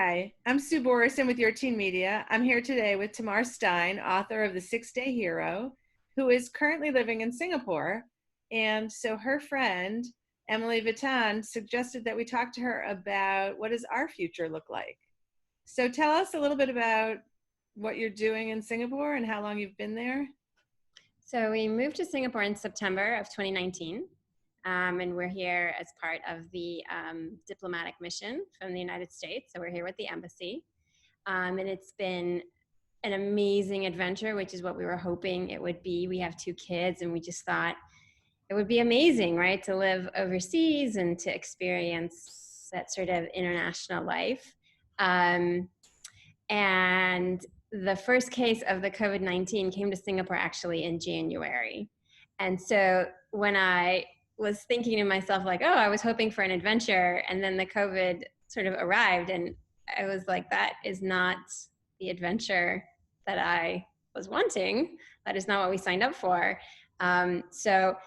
Hi, I'm Sue Borison with Your Teen Media. I'm here today with Tammar Stein, author of The 6-Day Hero, who is currently living in Singapore. And so her friend, Emily Vitan, suggested that we talk to her about what does our future look like. So tell us a little bit about what you're doing in Singapore and how long you've been there. So we moved to Singapore in September of 2019, and we're here as part of the diplomatic mission from the United States. So we're here with the embassy, and it's been an amazing adventure, which is what we were hoping it would be. We have 2 kids, and we just thought it would be amazing, right, to live overseas and to experience that sort of international life. And the first case of the COVID-19 came to Singapore actually in January. And so when I was thinking to myself, like, oh, I was hoping for an adventure, and then the COVID sort of arrived, and I was like, that is not the adventure that I was wanting. That is not what we signed up for. So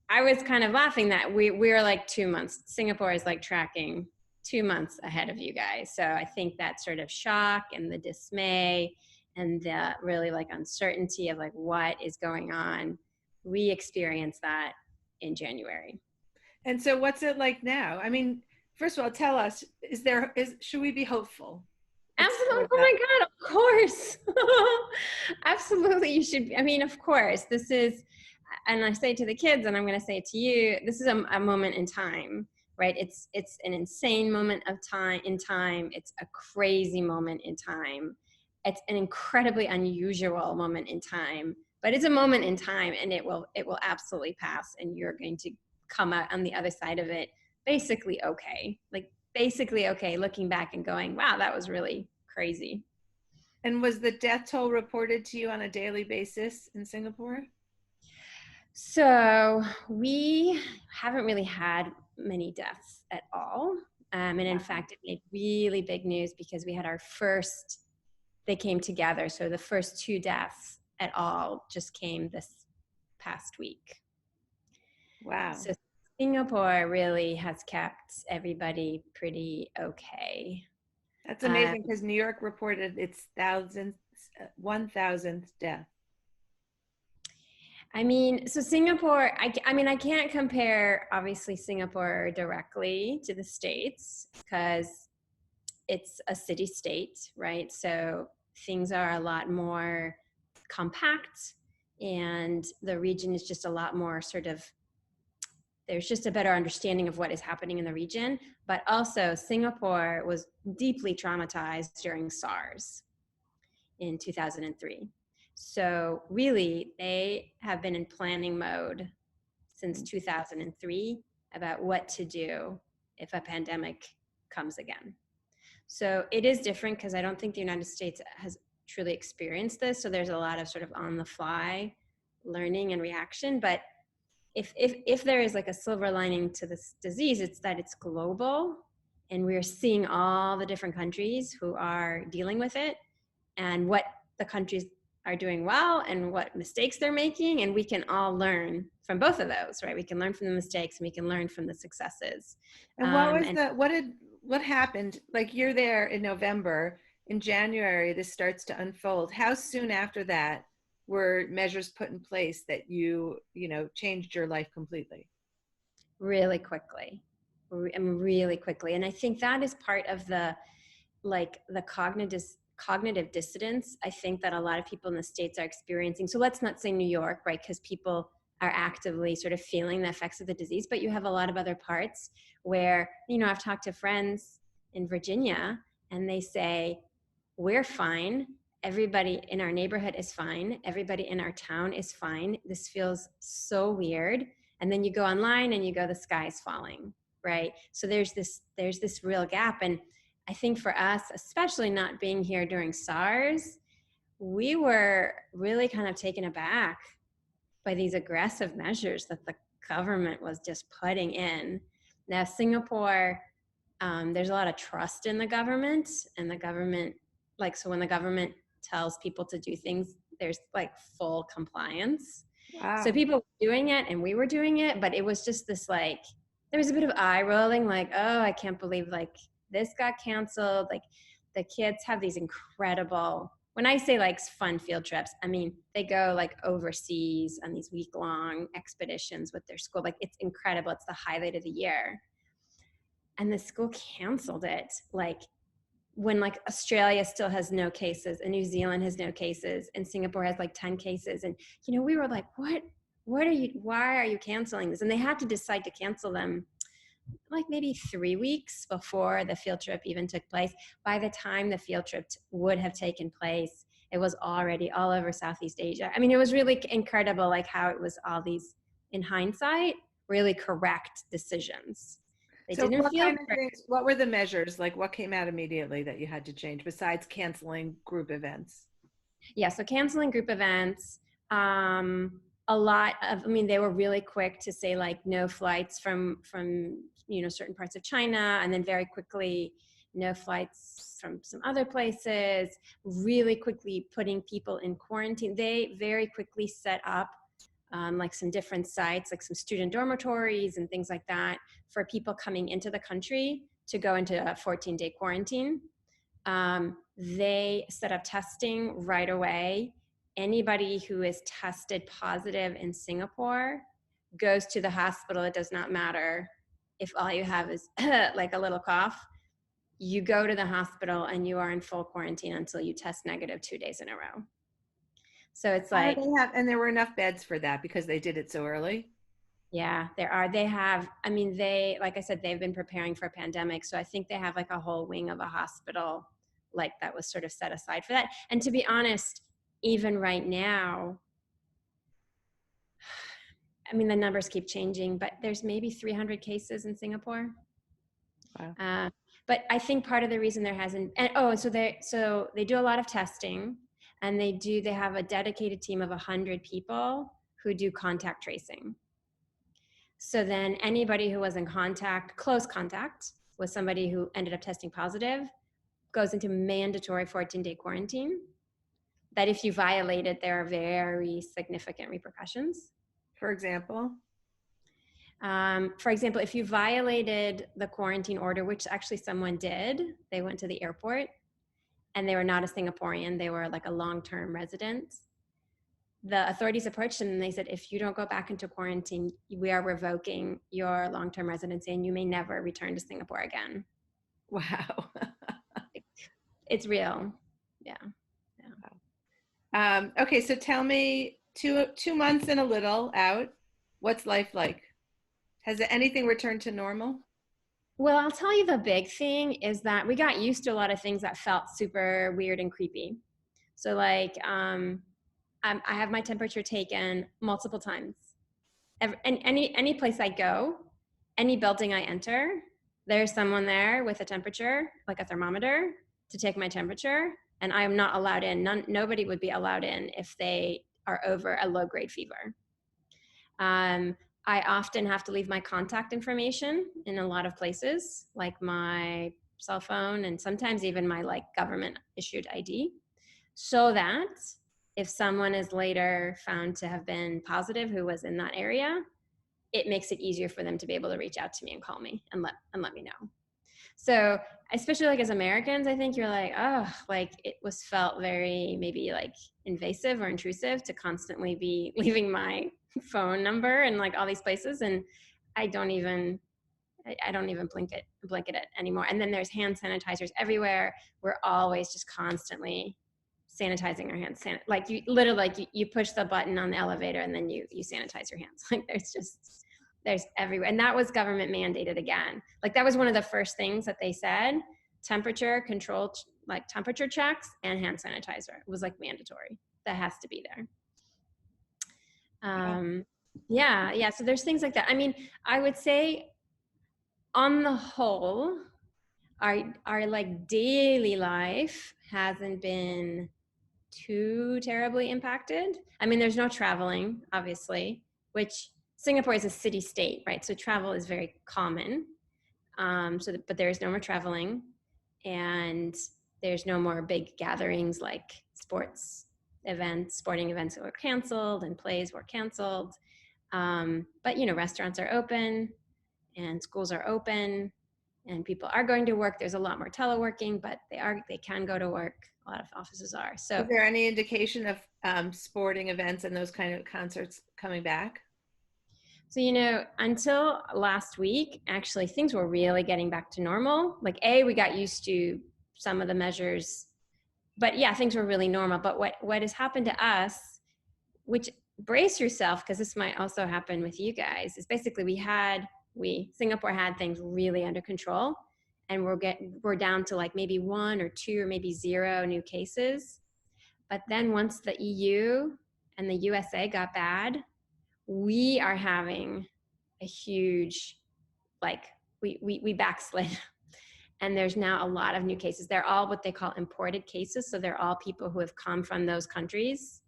I was kind of laughing that we're like 2 months. Singapore is like tracking 2 months ahead of you guys. So I think that sort of shock and the dismay and the really like uncertainty of like what is going on, we experienced that in January. And so what's it like now? I mean, first of all, tell us, should we be hopeful? Absolutely. Oh my God, of course. Absolutely, you should. I mean, of course, this is, and I say to the kids, and I'm going to say it to you, this is a moment in time, right? It's an insane moment of time in time. It's a crazy moment in time. It's an incredibly unusual moment in time, but it's a moment in time, and it will absolutely pass, and you're going to come out on the other side of it basically okay. Like basically okay, looking back and going, wow, that was really crazy. And was the death toll reported to you on a daily basis in Singapore? So we haven't really had many deaths at all. And in fact, it made really big news because we had they came together. So the first 2 deaths at all just came this past week. Wow. So Singapore really has kept everybody pretty okay. That's amazing because New York reported its 1,000th death. I mean, so Singapore, I mean, I can't compare, obviously, Singapore directly to the States because it's a city state, right? So things are a lot more compact, and the region is just a lot more sort of, there's just a better understanding of what is happening in the region. But also, Singapore was deeply traumatized during SARS in 2003. So really, they have been in planning mode since 2003 about what to do if a pandemic comes again. So it is different because I don't think the United States has truly experienced this. So there's a lot of sort of on the fly learning and reaction. But if there is like a silver lining to this disease, it's that it's global, and we're seeing all the different countries who are dealing with it and what the countries are doing well and what mistakes they're making, and we can all learn from both of those, right? We can learn from the mistakes and we can learn from the successes. And what happened? Like, you're there in November, in January this starts to unfold. How soon after that were measures put in place that you changed your life completely? Really quickly. Really quickly. And I think that is part of the cognitive dissonance, I think, that a lot of people in the States are experiencing. So let's not say New York, right? Because people are actively sort of feeling the effects of the disease, but you have a lot of other parts where, I've talked to friends in Virginia, and they say, we're fine. Everybody in our neighborhood is fine. Everybody in our town is fine. This feels so weird. And then you go online and you go, the sky's falling, right? So there's this real gap. And I think for us, especially not being here during SARS, we were really kind of taken aback by these aggressive measures that the government was just putting in. Now, Singapore, there's a lot of trust in the government, and the government, so when the government tells people to do things, there's like full compliance. Wow. So people were doing it and we were doing it, but it was just this there was a bit of eye rolling, like, oh, I can't believe this got canceled. the kids have these incredible, when I say like fun field trips, I mean, they go like overseas on these week-long expeditions with their school. Like it's incredible. It's the highlight of the year. And the school canceled it. Like when like Australia still has no cases and New Zealand has no cases and Singapore has like 10 cases. And, we were like, why are you canceling this? And they had to decide to cancel them like maybe 3 weeks before the field trip even took place. By the time the field trip would have taken place, it was already all over Southeast Asia. I mean, it was really incredible, like how it was all these, in hindsight, really correct decisions. They So didn't what feel kind of things, what were the measures? Like what came out immediately that you had to change besides canceling group events? Yeah, so canceling group events, a lot of, I mean, they were really quick to say like no flights from certain parts of China, and then very quickly no flights from some other places, really quickly putting people in quarantine. They very quickly set up like some different sites, like some student dormitories and things like that for people coming into the country to go into a 14-day quarantine. They set up testing right away. Anybody who is tested positive in Singapore goes to the hospital. It does not matter if all you have is like a little cough. You go to the hospital and you are in full quarantine until you test negative 2 days in a row. So it's How like, do they have, and there were enough beds for that because they did it so early? yeah, there are. They have, I mean, like I said, they've been preparing for a pandemic. So I think they have like a whole wing of a hospital like that was sort of set aside for that. And to be honest, even right now, I mean, the numbers keep changing, but there's maybe 300 cases in Singapore. Wow. Uh, but I think part of the reason there hasn't, and so they do a lot of testing, and they have a dedicated team of 100 people who do contact tracing. So then anybody who was in close contact with somebody who ended up testing positive goes into mandatory 14-day quarantine. That if you violate it, there are very significant repercussions. For example? For example, if you violated the quarantine order, which actually someone did, they went to the airport and they were not a Singaporean, they were like a long-term resident. The authorities approached them and they said, if you don't go back into quarantine, we are revoking your long-term residency and you may never return to Singapore again. Wow. It's real. Yeah. Okay, so tell me, 2 months and a little out, what's life like? Has anything returned to normal? Well, I'll tell you, the big thing is that we got used to a lot of things that felt super weird and creepy. So like, I have my temperature taken multiple times. And any place I go, any building I enter, there's someone there with a temperature, like a thermometer, to take my temperature, and I am not allowed in. Nobody would be allowed in if they are over a low-grade fever. I often have to leave my contact information in a lot of places, like my cell phone and sometimes even my like government issued ID, so that if someone is later found to have been positive who was in that area, it makes it easier for them to be able to reach out to me and call me and let me know. So especially like as Americans, I think you're like, oh, like it was felt very maybe like invasive or intrusive to constantly be leaving my phone number and like all these places. And I don't even blanket it anymore. And then there's hand sanitizers everywhere. We're always just constantly sanitizing our hands. Like you literally, like you push the button on the elevator and then you sanitize your hands. Like there's everywhere. And that was government mandated again. Like that was one of the first things that they said, temperature control, like temperature checks and hand sanitizer. It was like mandatory. That has to be there. Yeah. So there's things like that. I mean, I would say on the whole, our like daily life hasn't been too terribly impacted. I mean, there's no traveling, obviously, which Singapore is a city state, right? So travel is very common. But there's no more traveling, and there's no more big gatherings like sporting events were canceled and plays were canceled. But restaurants are open and schools are open. and people are going to work. There's a lot more teleworking, but they can go to work. A lot of offices are. So Is there any indication of sporting events and those kind of concerts coming back? So, until last week, actually, things were really getting back to normal. Like, we got used to some of the measures, but yeah, things were really normal. But what has happened to us, which brace yourself, because this might also happen with you guys, is basically Singapore had things really under control, and we're down to like maybe one or two or maybe zero new cases. But then once the EU and the USA got bad, we are having a huge, like, we backslid. And there's now a lot of new cases. They're all what they call imported cases. So they're all people who have come from those countries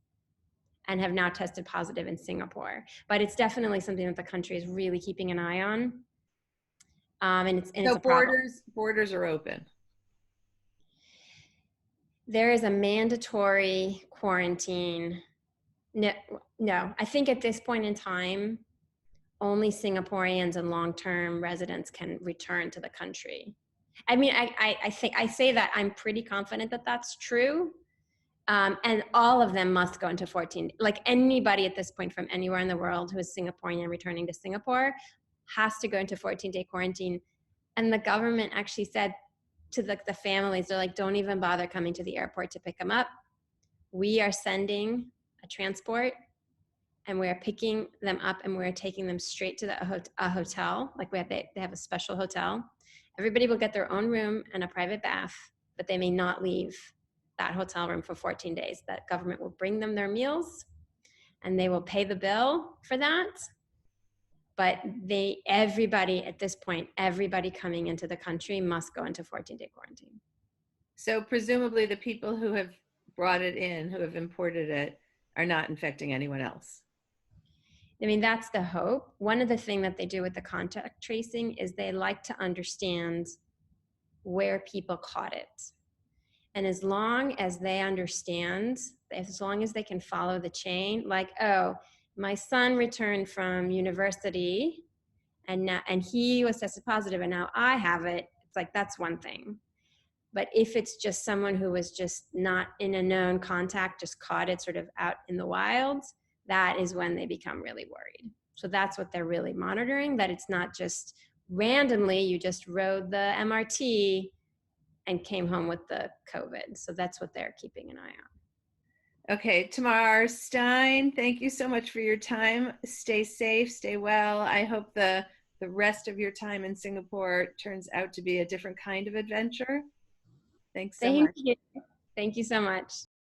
and have now tested positive in Singapore. But it's definitely something that the country is really keeping an eye on. And it's So a problem. borders are open. There is a mandatory quarantine. No, no, I think at this point in time, only Singaporeans and long-term residents can return to the country. I mean, I think I say that I'm pretty confident that that's true. And all of them must go into 14. Like anybody at this point from anywhere in the world who is Singaporean and returning to Singapore has to go into 14-day quarantine. And the government actually said to the families, they're like, don't even bother coming to the airport to pick them up. We are sending a transport and we're picking them up and we're taking them straight to a hotel. Like they have a special hotel. Everybody will get their own room and a private bath, but they may not leave that hotel room for 14 days. That government will bring them their meals and they will pay the bill for that. But everybody at this point, everybody coming into the country must go into 14-day quarantine. So presumably the people who have brought it in, who have imported it, are not infecting anyone else. I mean, that's the hope. One of the things that they do with the contact tracing is they like to understand where people caught it. And as long as they understand, as long as they can follow the chain, like, oh, my son returned from university and he was tested positive and now I have it, it's like, that's one thing. But if it's just someone who was just not in a known contact, just caught it sort of out in the wild, that is when they become really worried. So that's what they're really monitoring, that it's not just randomly you just rode the MRT and came home with the COVID. So that's what they're keeping an eye on. Okay, Tammar Stein, thank you so much for your time. Stay safe, stay well. I hope the rest of your time in Singapore turns out to be a different kind of adventure. Thanks so Thank much. you. Thank you so much.